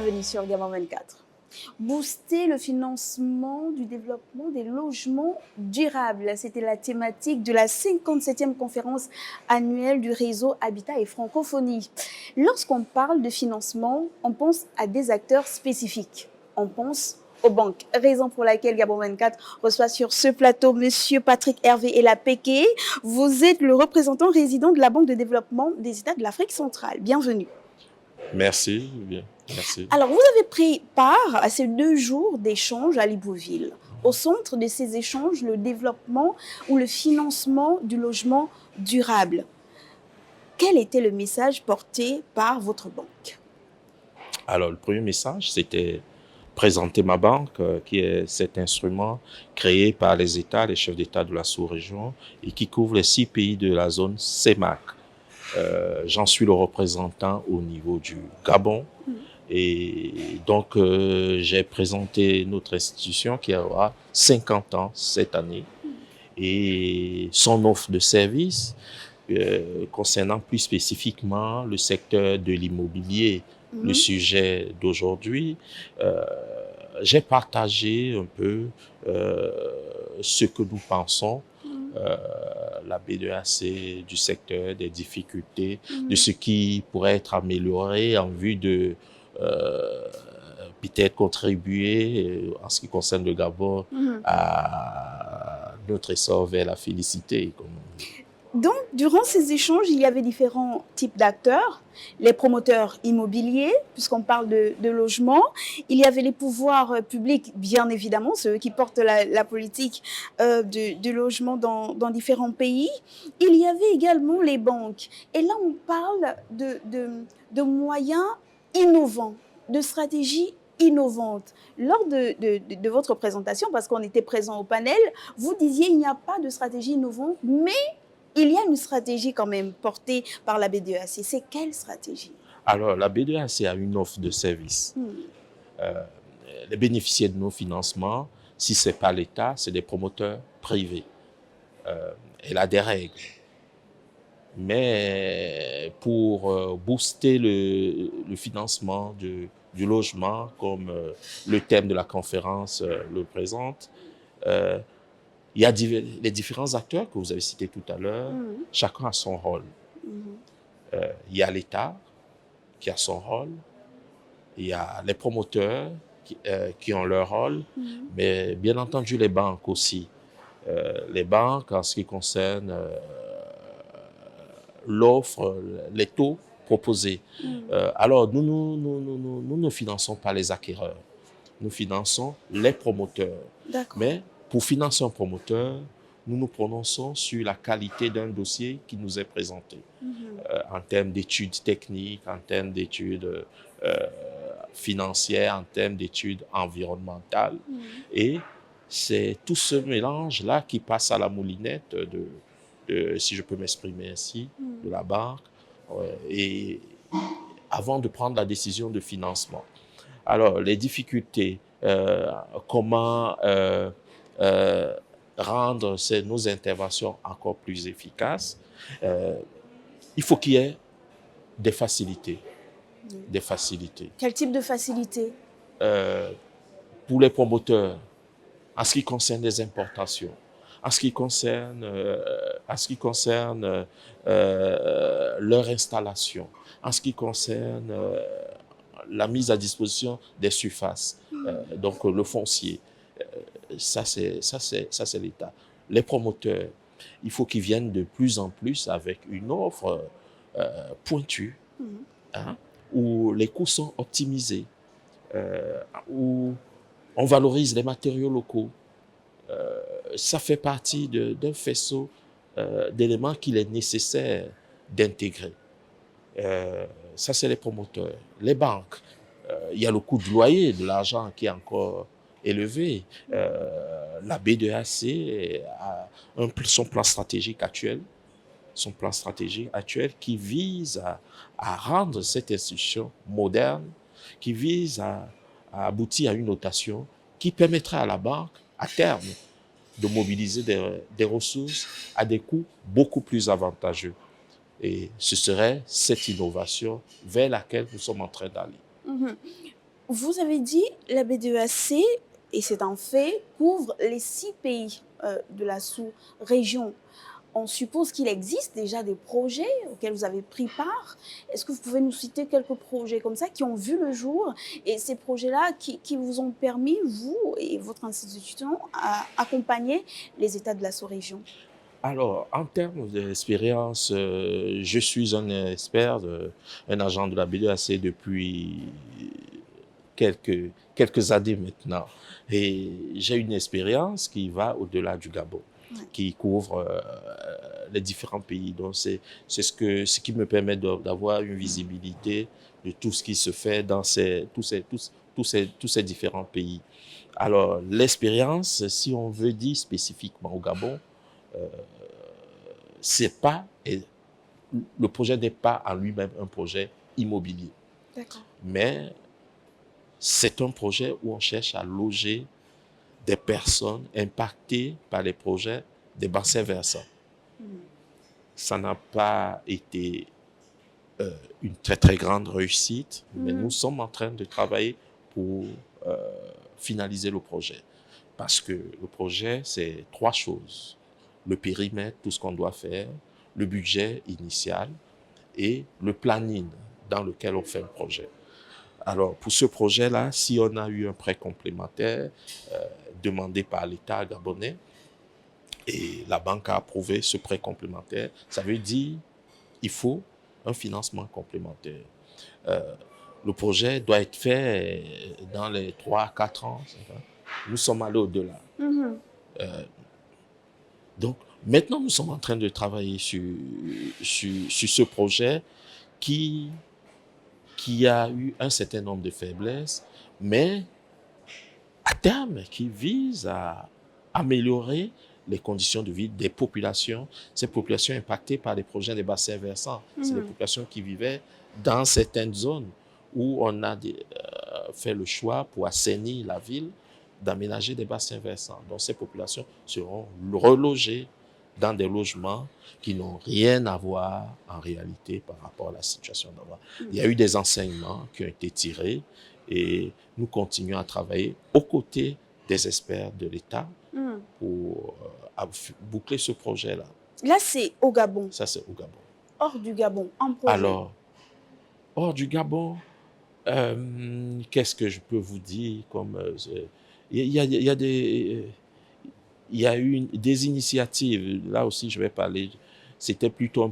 bienvenue sur Gabon 24. Booster le financement du développement des logements durables, c'était la thématique de la 57e conférence annuelle du réseau Habitat et Francophonie. Lorsqu'on parle de financement, on pense à des acteurs spécifiques. On pense aux banques. Raison pour laquelle Gabon 24 reçoit sur ce plateau Monsieur Patrick Hervé Elapeke. Vous êtes le représentant résident de la Banque de développement des États de l'Afrique centrale. Bienvenue. Merci, bien, merci. Alors, vous avez pris part à ces 2 jours d'échanges à Libreville. Au centre de ces échanges, le développement ou le financement du logement durable. Quel était le message porté par votre banque? Alors, le premier message, c'était présenter ma banque, qui est cet instrument créé par les États, les chefs d'État de la sous-région, et qui couvre les 6 pays de la zone CEMAC. J'en suis le représentant au niveau du Gabon. Et donc, j'ai présenté notre institution qui aura 50 ans cette année et son offre de services concernant plus spécifiquement le secteur de l'immobilier, le sujet d'aujourd'hui. J'ai partagé un peu ce que nous pensons, la B2AC, du secteur, des difficultés, de ce qui pourrait être amélioré en vue de peut-être contribuer, en ce qui concerne le Gabon, à notre essor vers la félicité. Donc, durant ces échanges, il y avait différents types d'acteurs. Les promoteurs immobiliers, puisqu'on parle de logement. Il y avait les pouvoirs publics, bien évidemment, ceux qui portent la politique du logement dans différents pays. Il y avait également les banques. Et là, on parle de moyens innovants, de stratégies innovantes. Lors de votre présentation, parce qu'on était présent au panel, vous disiez qu'il n'y a pas de stratégie innovante, mais il y a une stratégie quand même portée par la B2AC. C'est quelle stratégie? Alors, la B2AC a une offre de service. Les bénéficiaires de nos financements, si ce n'est pas l'État, c'est des promoteurs privés. Elle a des règles. Mais pour booster le financement du logement, comme le thème de la conférence le présente, il y a les différents acteurs que vous avez cités tout à l'heure, chacun a son rôle. Il y a l'État qui a son rôle, il y a les promoteurs qui ont leur rôle, mais bien entendu les banques aussi. Les banques en ce qui concerne l'offre, les taux proposés. Alors nous ne finançons pas les acquéreurs, nous finançons les promoteurs. Mais pour financer un promoteur, nous nous prononçons sur la qualité d'un dossier qui nous est présenté, en termes d'études techniques, en termes d'études financières, en termes d'études environnementales. Et c'est tout ce mélange-là qui passe à la moulinette si je peux m'exprimer ainsi, de la banque, et avant de prendre la décision de financement. Alors, les difficultés, comment rendre nos interventions encore plus efficaces, il faut qu'il y ait des facilités. Des facilités. Quel type de facilité? Pour les promoteurs, en ce qui concerne les importations, en ce qui concerne leur installation, en ce qui concerne la mise à disposition des surfaces, donc le foncier, ça c'est l'État. Les promoteurs, il faut qu'ils viennent de plus en plus avec une offre pointue, où les coûts sont optimisés, où on valorise les matériaux locaux. Ça fait partie d'un faisceau d'éléments qu'il est nécessaire d'intégrer. Ça, c'est les promoteurs. Les banques, il y a le coût du loyer, de l'argent qui est encore élevé. La B2AC a son plan stratégique actuel, qui vise à rendre cette institution moderne, qui vise à aboutir à une notation qui permettra à la banque, à terme, de mobiliser des ressources à des coûts beaucoup plus avantageux. Et ce serait cette innovation vers laquelle nous sommes en train d'aller. Vous avez dit la BDEAC, et c'est un fait, couvre les 6 pays de la sous-région. On suppose qu'il existe déjà des projets auxquels vous avez pris part. Est-ce que vous pouvez nous citer quelques projets comme ça qui ont vu le jour et ces projets-là qui vous ont permis, vous et votre institution, à accompagner les États de la sous-région? Alors, en termes d'expérience, je suis un expert, un agent de la BDAC depuis quelques années maintenant. Et j'ai une expérience qui va au-delà du Gabon, Ouais. qui couvre les différents pays. Donc, ce qui me permet d'avoir une visibilité de tout ce qui se fait dans tous ces différents pays. Alors, l'expérience, si on veut dire spécifiquement au Gabon, c'est pas, le projet n'est pas en lui-même un projet immobilier. D'accord. Mais c'est un projet où on cherche à loger des personnes impactées par les projets des bassins versants. Ça n'a pas été une très très grande réussite, mais nous sommes en train de travailler pour finaliser le projet. Parce que le projet, c'est 3 choses. Le périmètre, tout ce qu'on doit faire, le budget initial et le planning dans lequel on fait un projet. Alors, pour ce projet-là, si on a eu un prêt complémentaire demandé par l'État gabonais et la banque a approuvé ce prêt complémentaire, ça veut dire qu'il faut un financement complémentaire. Le projet doit être fait dans les 3 à 4 ans. Nous sommes allés au-delà. Donc, maintenant, nous sommes en train de travailler sur ce projet qui a eu un certain nombre de faiblesses, mais à terme, qui vise à améliorer les conditions de vie des populations, ces populations impactées par les projets des bassins versants. C'est les populations qui vivaient dans certaines zones où on a fait le choix pour assainir la ville d'aménager des bassins versants. Donc ces populations seront relogées dans des logements qui n'ont rien à voir en réalité par rapport à la situation d'avant. Il y a eu des enseignements qui ont été tirés et nous continuons à travailler aux côtés des experts de l'État pour boucler ce projet-là. Là, c'est au Gabon. Ça, c'est au Gabon. Hors du Gabon, en projet. Alors, hors du Gabon, qu'est-ce que je peux vous dire comme il y a eu des initiatives. Là aussi, je vais parler. C'était plutôt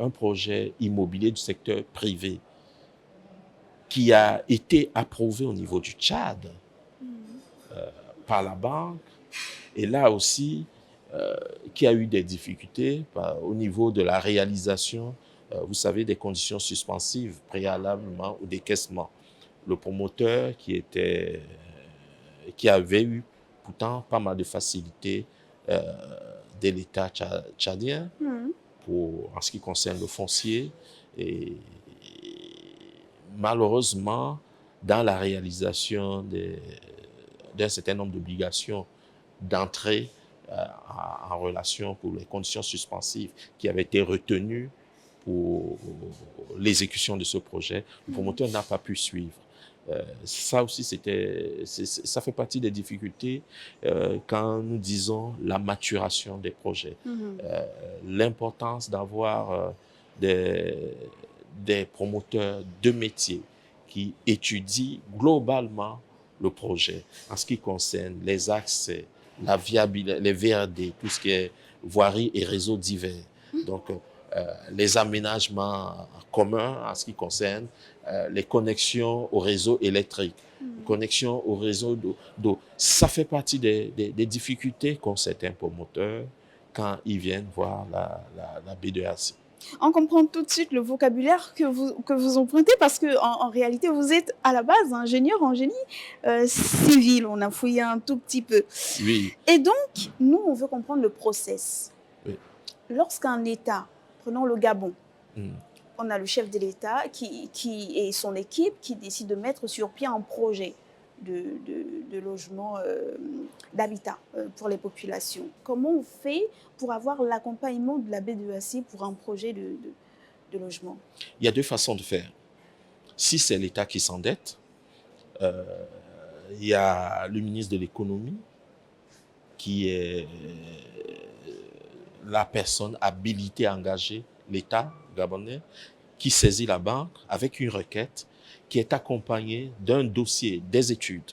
un projet immobilier du secteur privé qui a été approuvé au niveau du Tchad par la banque. Et là aussi, qui a eu des difficultés au niveau de la réalisation, vous savez, des conditions suspensives préalablement au décaissement. Le promoteur qui avait eu pourtant pas mal de facilités de l'État tchadien en ce qui concerne le foncier. Et malheureusement, dans la réalisation d'un certain nombre d'obligations d'entrée en relation pour les conditions suspensives qui avaient été retenues pour l'exécution de ce projet, le promoteur n'a pas pu suivre. Ça aussi, ça fait partie des difficultés quand nous disons la maturation des projets. L'importance d'avoir des promoteurs de métier qui étudient globalement le projet en ce qui concerne les axes, la viabilité, les VRD, tout ce qui est voirie et réseaux divers. Donc, les aménagements communs en ce qui concerne les connexions au réseau électrique, connexions au réseau d'eau. Ça fait partie des difficultés qu'ont certains promoteurs quand ils viennent voir la BDAC. On comprend tout de suite le vocabulaire que vous empruntez parce qu'en réalité, vous êtes à la base ingénieur en génie civil. On a fouillé un tout petit peu. Oui. Et donc, nous, on veut comprendre le process. Oui. Lorsqu'un État, prenons le Gabon, on a le chef de l'État et son équipe qui décide de mettre sur pied un projet de logement, d'habitat pour les populations. Comment on fait pour avoir l'accompagnement de la BDEAC pour un projet de logement? Il y a 2 façons de faire. Si c'est l'État qui s'endette, Euh, il y a le ministre de l'économie qui est la personne habilitée à engager l'État gabonais, qui saisit la banque avec une requête qui est accompagnée d'un dossier, des études,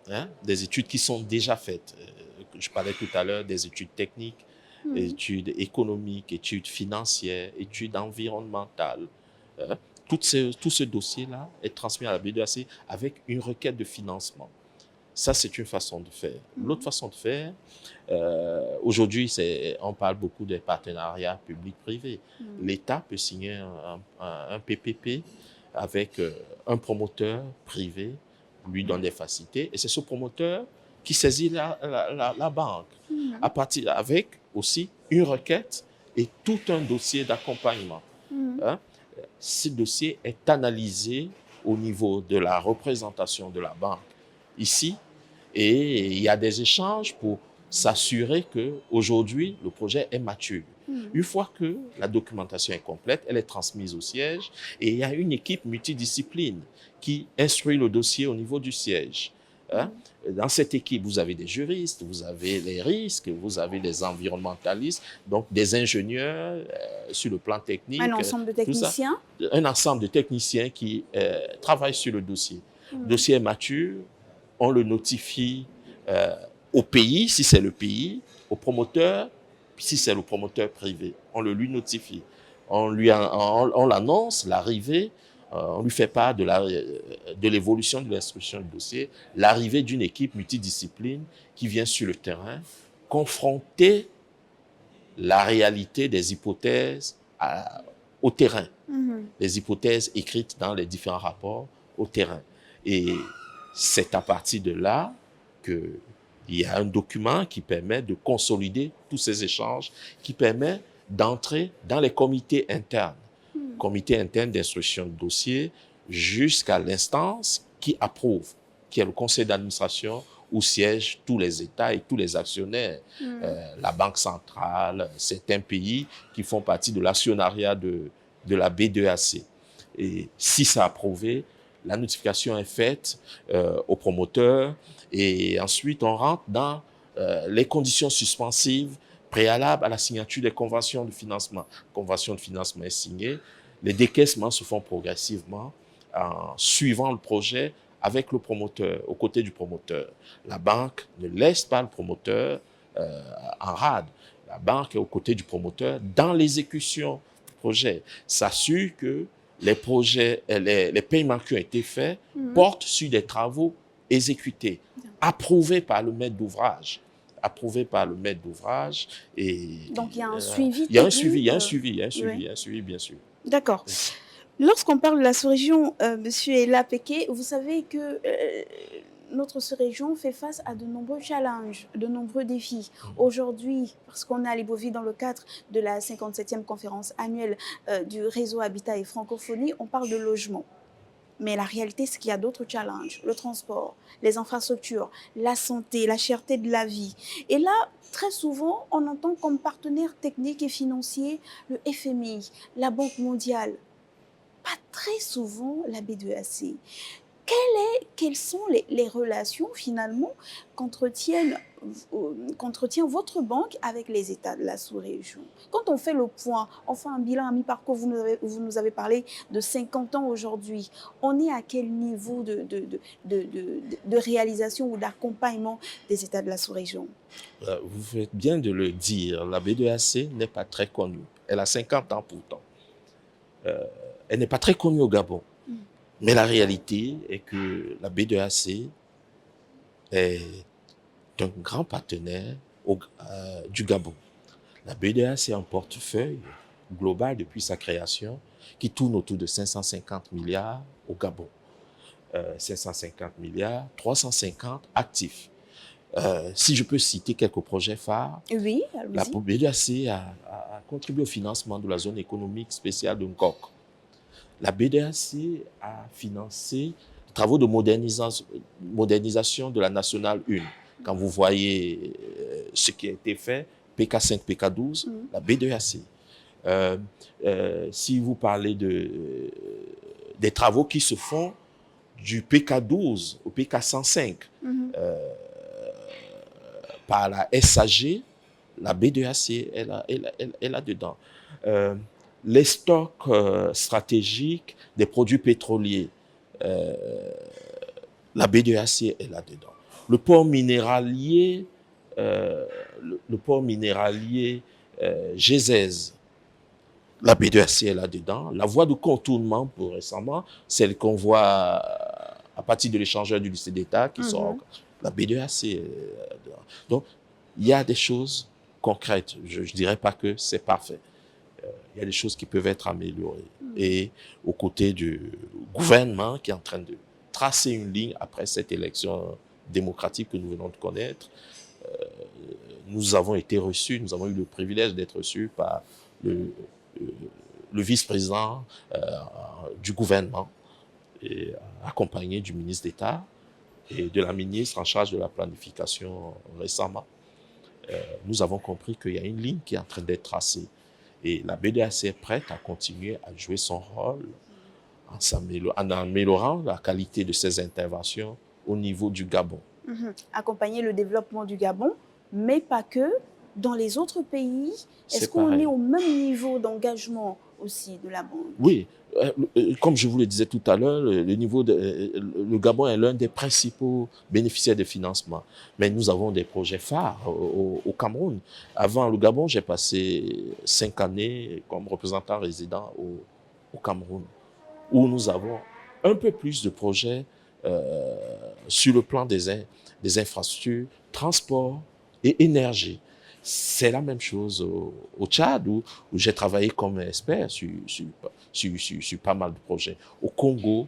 hein, des études qui sont déjà faites. Je parlais tout à l'heure des études techniques, études économiques, études financières, études environnementales. Hein. Tout ce dossier-là est transmis à la BDAC avec une requête de financement. Ça, c'est une façon de faire. L'autre façon de faire, aujourd'hui, on parle beaucoup des partenariats publics-privés. L'État peut signer un PPP avec un promoteur privé, lui donne des facilités, et c'est ce promoteur qui saisit la banque, à partir avec aussi une requête et tout un dossier d'accompagnement. Hein? Ce dossier est analysé au niveau de la représentation de la banque ici, et il y a des échanges pour s'assurer qu'aujourd'hui, le projet est mature. Une fois que la documentation est complète, elle est transmise au siège et il y a une équipe multidiscipline qui instruit le dossier au niveau du siège. Hein? Dans cette équipe, vous avez des juristes, vous avez les risques, vous avez des environnementalistes, donc des ingénieurs sur le plan technique. Un ensemble de techniciens. Un ensemble de techniciens qui travaillent sur le dossier. Le dossier est mature, on le notifie au pays, si c'est le pays, au promoteur, si c'est le promoteur privé, on le lui notifie. On l'annonce, l'arrivée, on lui fait part de l'évolution de l'instruction du dossier, l'arrivée d'une équipe multidiscipline qui vient sur le terrain, confronter la réalité des hypothèses au terrain, les hypothèses écrites dans les différents rapports au terrain. Et c'est à partir de là qu'il y a un document qui permet de consolider tous ces échanges, qui permet d'entrer dans les comités internes, comité interne d'instruction de dossier, jusqu'à l'instance qui approuve, qui est le conseil d'administration où siègent tous les États et tous les actionnaires, la Banque centrale, certains pays qui font partie de l'actionnariat de la B2AC. Et si c'est approuvé, la notification est faite au promoteur et ensuite on rentre dans les conditions suspensives préalables à la signature des conventions de financement. La convention de financement est signée, les décaissements se font progressivement en suivant le projet avec le promoteur, aux côtés du promoteur. La banque ne laisse pas le promoteur en rade. La banque est aux côtés du promoteur dans l'exécution du projet. S'assure que les projets, les paiements qui ont été faits portent sur des travaux exécutés, approuvés par le maître d'ouvrage. Approuvé par le maître d'ouvrage. Donc, il y a un suivi. Il y a un suivi, bien sûr. D'accord. Lorsqu'on parle de la sous-région, Monsieur Ella Péké, vous savez que notre sous-région fait face à de nombreux challenges, de nombreux défis. Aujourd'hui, parce qu'on est à Libreville dans le cadre de la 57e conférence annuelle du réseau Habitat et Francophonie, on parle de logement. Mais la réalité, c'est qu'il y a d'autres challenges. Le transport, les infrastructures, la santé, la cherté de la vie. Et là, très souvent, on entend comme partenaires techniques et financiers le FMI, la Banque mondiale. Pas très souvent la B2AC. Quelles sont les relations finalement qu'entretient votre banque avec les États de la sous-région? Quand on fait le point, on fait un bilan à mi-parcours, vous nous avez parlé de 50 ans aujourd'hui. On est à quel niveau de réalisation ou d'accompagnement des États de la sous-région? Vous faites bien de le dire, la B2AC n'est pas très connue. Elle a 50 ans pourtant. Elle n'est pas très connue au Gabon. Mais la réalité est que la B2AC est un grand partenaire du Gabon. La B2AC a un portefeuille global depuis sa création qui tourne autour de 550 milliards au Gabon. 550 milliards, 350 actifs. Si je peux citer quelques projets phares, oui, la B2AC a contribué au financement de la zone économique spéciale de Nkok. La BDAC a financé les travaux de modernisation de la Nationale 1. Quand vous voyez ce qui a été fait, PK5, PK12, la BDAC. Si vous parlez des travaux qui se font du PK12 au PK105 par la SAG, la B2AC est là-dedans. Les stocks stratégiques des produits pétroliers, la B2AC est là-dedans. Le port minéralier, le port minéralier GZES, la B2AC est là-dedans. La voie de contournement, pour récemment, celle qu'on voit à partir de l'échangeur du lycée d'État qui sort, la B2AC est là-dedans. Donc, il y a des choses concrètes. Je ne dirais pas que c'est parfait. Il y a des choses qui peuvent être améliorées. Et aux côtés du gouvernement qui est en train de tracer une ligne après cette élection démocratique que nous venons de connaître, nous avons été reçus, nous avons eu le privilège d'être reçus par le vice-président du gouvernement, et accompagné du ministre d'État et de la ministre en charge de la planification récemment. Nous avons compris qu'il y a une ligne qui est en train d'être tracée. Et la B2AC est prête à continuer à jouer son rôle en améliorant la qualité de ses interventions au niveau du Gabon. Accompagner le développement du Gabon, mais pas que. Dans les autres pays, est-ce qu'on est au même niveau d'engagement aussi de la banque? Oui, comme je vous le disais tout à l'heure, le Gabon est l'un des principaux bénéficiaires de financement. Mais nous avons des projets phares au Cameroun. Avant le Gabon, j'ai passé 5 années comme représentant résident au Cameroun, où nous avons un peu plus de projets sur le plan des infrastructures, transport et énergie. C'est la même chose au Tchad, où j'ai travaillé comme expert sur pas mal de projets. Au Congo,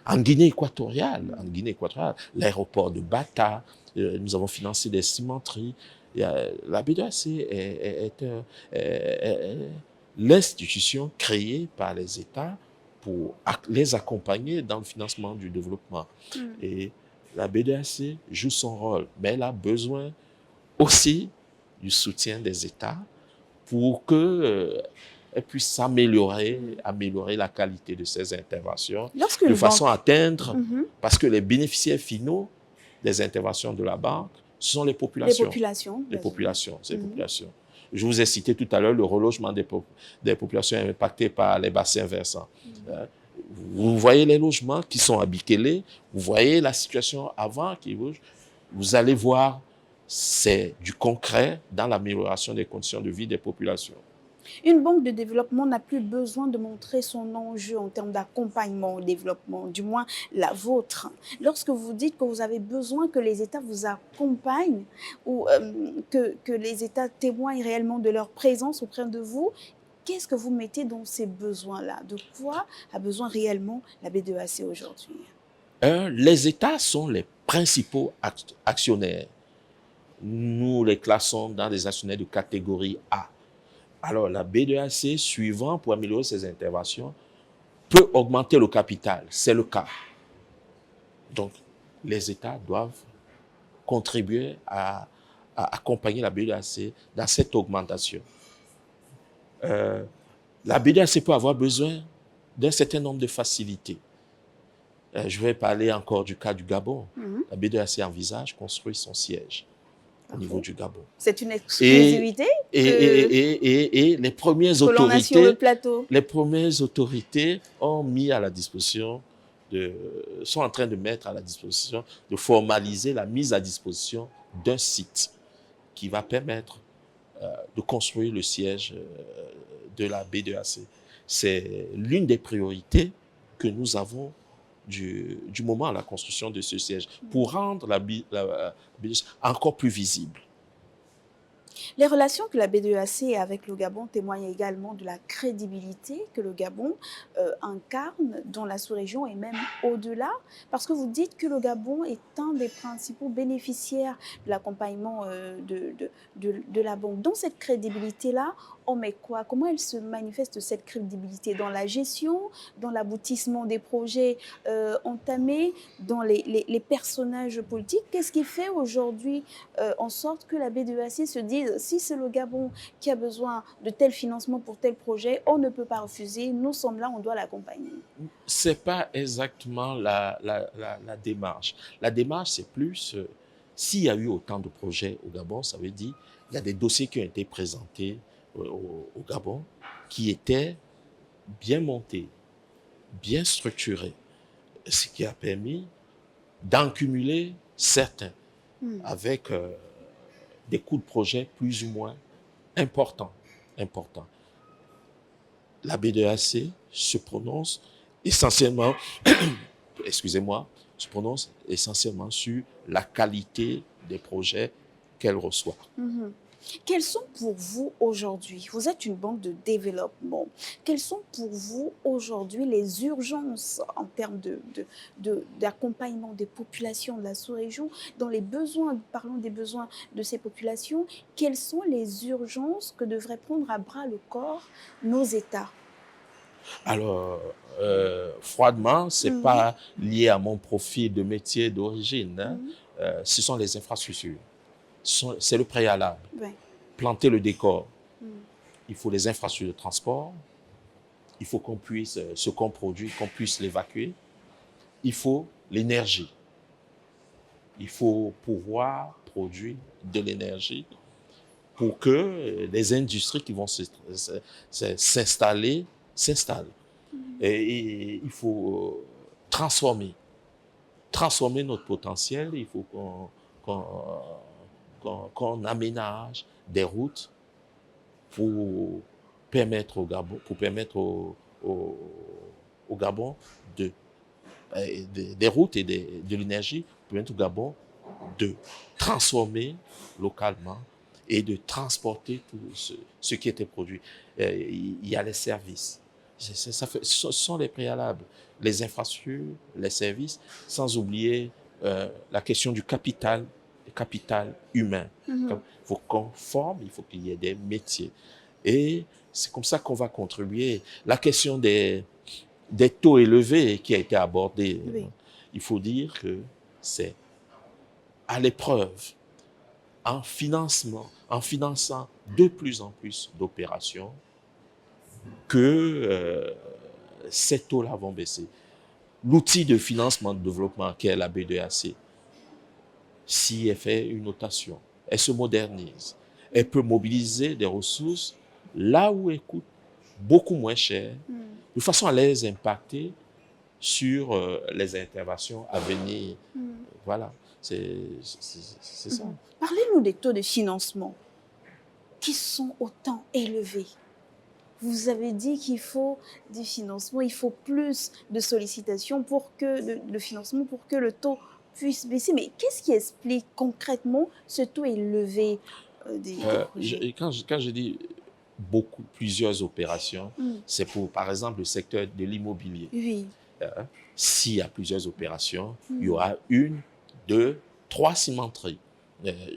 en Guinée équatoriale, l'aéroport de Bata, nous avons financé des cimenteries. La B2AC est l'institution créée par les États pour les accompagner dans le financement du développement. Et la B2AC joue son rôle, mais elle a besoin aussi du soutien des États pour qu'elle puisse améliorer la qualité de ses interventions de façon à atteindre, parce que les bénéficiaires finaux des interventions de la banque, ce sont les populations. Les populations. Je vous ai cité tout à l'heure le relogement des populations impactées par les bassins versants. Vous voyez les logements qui sont à Bikele, vous voyez la situation avant qui bouge, vous allez voir, c'est du concret dans l'amélioration des conditions de vie des populations. Une banque de développement n'a plus besoin de montrer son enjeu en termes d'accompagnement au développement, du moins la vôtre. Lorsque vous dites que vous avez besoin que les États vous accompagnent ou que les États témoignent réellement de leur présence auprès de vous, qu'est-ce que vous mettez dans ces besoins-là? De quoi a besoin réellement la B2AC aujourd'hui? Les États sont les principaux actionnaires. Nous les classons dans des actionnaires de catégorie A. Alors, la B2AC, suivant pour améliorer ses interventions, peut augmenter le capital. C'est le cas. Donc, les États doivent contribuer à accompagner la B2AC dans cette augmentation. La B2AC peut avoir besoin d'un certain nombre de facilités. Je vais parler encore du cas du Gabon. La B2AC envisage construire son siège au niveau du Gabon. C'est une exclusivité et les premières autorités ont mis à la disposition, sont en train de mettre à la disposition, de formaliser la mise à disposition d'un site qui va permettre de construire le siège de la B2AC. C'est l'une des priorités que nous avons du moment à la construction de ce siège, pour rendre la B2AC encore plus visible. Les relations que la B2AC a avec le Gabon témoignent également de la crédibilité que le Gabon incarne dans la sous-région et même au-delà, parce que vous dites que le Gabon est un des principaux bénéficiaires de l'accompagnement de la banque. Dans cette crédibilité-là, on met quoi? Comment elle se manifeste, cette crédibilité? Dans la gestion, dans l'aboutissement des projets entamés, dans les personnages politiques? Qu'est-ce qui fait aujourd'hui en sorte que la B2AC se dise disent, si c'est le Gabon qui a besoin de tel financement pour tel projet, on ne peut pas refuser, nous sommes là, on doit l'accompagner. C'est pas exactement la démarche. La démarche, c'est plus, s'il y a eu autant de projets au Gabon, ça veut dire il y a des dossiers qui ont été présentés au Gabon qui étaient bien montés, bien structurés, ce qui a permis d'en cumuler certains avec des coûts de projet plus ou moins importants. La B2AC se prononce essentiellement, excusez-moi, se prononce essentiellement sur la qualité des projets qu'elle reçoit. Quelles sont pour vous aujourd'hui, vous êtes une banque de développement, quelles sont pour vous aujourd'hui les urgences en termes d'accompagnement des populations de la sous-région, dans les besoins, parlons des besoins de ces populations, quelles sont les urgences que devraient prendre à bras le corps nos États? Alors, froidement, ce n'est pas lié à mon profil de métier d'origine, hein. Ce sont les infrastructures. C'est le préalable. Ouais. Planter le décor. Il faut les infrastructures de transport. Il faut qu'on puisse, ce qu'on produit, qu'on puisse l'évacuer. Il faut l'énergie. Il faut pouvoir produire de l'énergie pour que les industries qui vont s'installent. Et il faut transformer notre potentiel. Il faut qu'on aménage des routes pour permettre au Gabon des routes et de l'énergie pour permettre au Gabon de transformer localement et de transporter tout ce qui était produit. Il y a les services. Ce sont les préalables, les infrastructures, les services, sans oublier la question du capital humain. Il faut qu'on forme, il faut qu'il y ait des métiers. Et c'est comme ça qu'on va contribuer. La question des taux élevés qui a été abordée, il faut dire que c'est à l'épreuve, en finançant de plus en plus d'opérations, que ces taux-là vont baisser. L'outil de financement de développement qu'est la B2AC, si elle fait une notation, elle se modernise, elle peut mobiliser des ressources là où elle coûte beaucoup moins cher, de façon à les impacter sur les interventions à venir. Voilà, c'est ça. Parlez-nous des taux de financement qui sont autant élevés. Vous avez dit qu'il faut du financement, il faut plus de sollicitations de financement pour que le taux puisse baisser. Mais qu'est-ce qui explique concrètement ce taux élevé des projets? Quand je dis plusieurs opérations, c'est pour, par exemple, le secteur de l'immobilier. Oui. S'il y a plusieurs opérations, il y aura 1, 2, 3 cimenteries.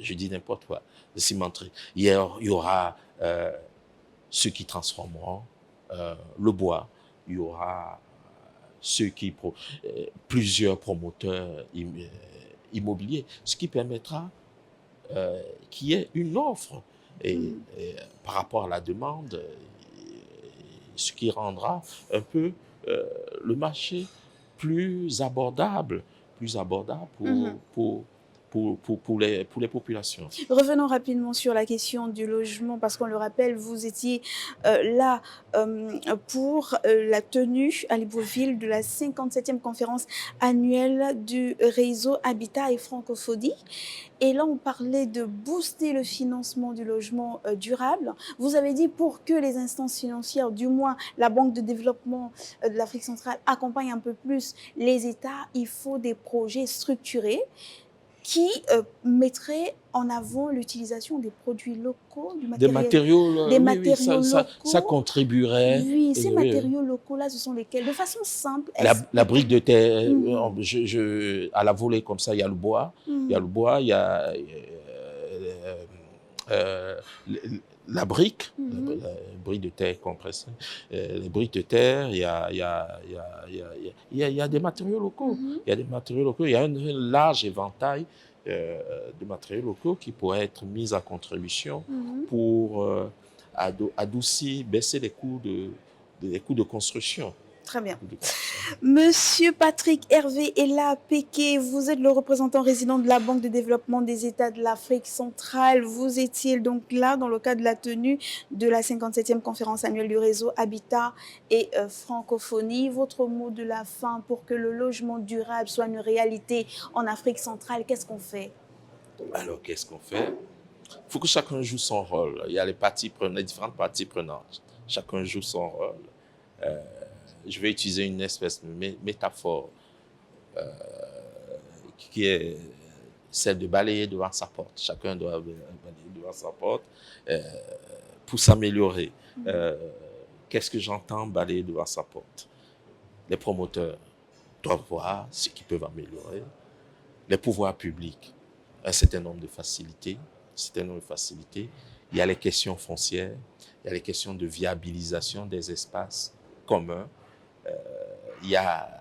Je dis n'importe quoi, de cimenteries. Il y aura ceux qui transformeront le bois. Il y aura plusieurs promoteurs immobiliers, ce qui permettra qu'il y ait une offre et par rapport à la demande, ce qui rendra un peu le marché plus abordable pour les populations. Revenons rapidement sur la question du logement, parce qu'on le rappelle, vous étiez là pour la tenue à Libreville de la 57e conférence annuelle du réseau Habitat et Francophonie. Et là, on parlait de booster le financement du logement durable. Vous avez dit pour que les instances financières, du moins la Banque de développement de l'Afrique centrale, accompagnent un peu plus les États, il faut des projets structurés qui mettrait en avant l'utilisation des produits locaux, des matériaux locaux. Ça contribuerait. Oui, ces matériaux locaux-là, ce sont lesquels? De façon simple. La brique de terre, à la volée comme ça, il y a le bois. Il y a le bois, il y a la brique, la brique de terre compressée, les briques de terre, il y a des matériaux locaux. Il y a des matériaux locaux. Il y a un large éventail de matériaux locaux qui pourraient être mis à contribution Mhm. pour adoucir, baisser les coûts de construction. Très bien. Monsieur Patrick Hervé Ella Péké, vous êtes le représentant résident de la Banque de développement des États de l'Afrique centrale. Vous étiez donc là dans le cadre de la tenue de la 57e conférence annuelle du réseau Habitat et Francophonie. Votre mot de la fin pour que le logement durable soit une réalité en Afrique centrale, qu'est-ce qu'on fait? Alors, qu'est-ce qu'on fait? Il faut que chacun joue son rôle. Il y a les différentes parties prenantes. Chacun joue son rôle. Je vais utiliser une espèce de métaphore qui est celle de balayer devant sa porte. Chacun doit balayer devant sa porte pour s'améliorer. Qu'est-ce que j'entends balayer devant sa porte? Les promoteurs doivent voir ce qu'ils peuvent améliorer. Les pouvoirs publics, un certain nombre de facilités. Il y a les questions foncières, il y a les questions de viabilisation des espaces communs. Il y a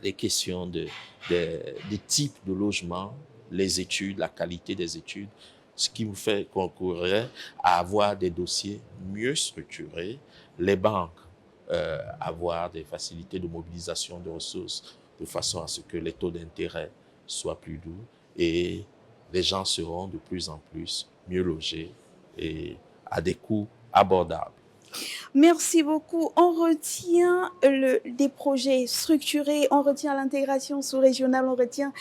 les questions des types de logements, les études, la qualité des études, ce qui nous fait concourir à avoir des dossiers mieux structurés, les banques avoir des facilités de mobilisation de ressources de façon à ce que les taux d'intérêt soient plus doux et les gens seront de plus en plus mieux logés et à des coûts abordables. Merci beaucoup. On retient des projets structurés, on retient l'intégration sous-régionale, on retient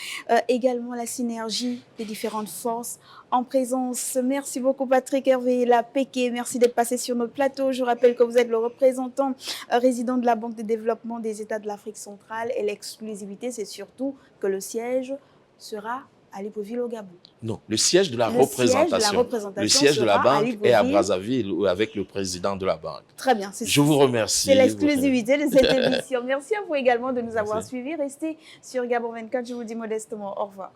également la synergie des différentes forces en présence. Merci beaucoup Patrick Hervé Ella Péké, merci d'être passé sur notre plateau. Je rappelle que vous êtes le représentant résident de la Banque de développement des États de l'Afrique centrale et l'exclusivité, c'est surtout que le siège sera à Libreville au Gabon. Non, le siège de la représentation. Le siège de la banque est à Brazzaville avec le président de la banque. Très bien. Je vous remercie. C'est l'exclusivité de cette émission. Merci à vous également de nous avoir suivis. Restez sur Gabon 24. Je vous dis modestement au revoir.